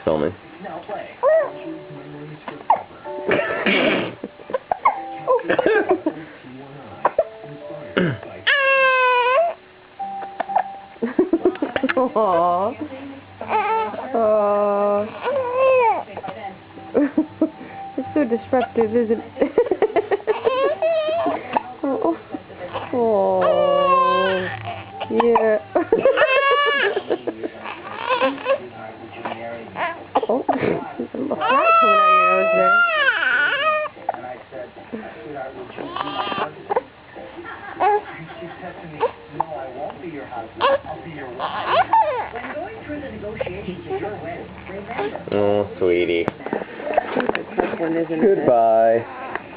filming. Aww. It's so disruptive, isn't it? Oh. Oh. Yeah. Oh, there's a little fly coming out your nose there. She said to me, "No, I won't be your husband. I'll be your wife." When going through the negotiations of your wedding, remember. Oh, sweetie. That's a tough one, isn't it? Goodbye.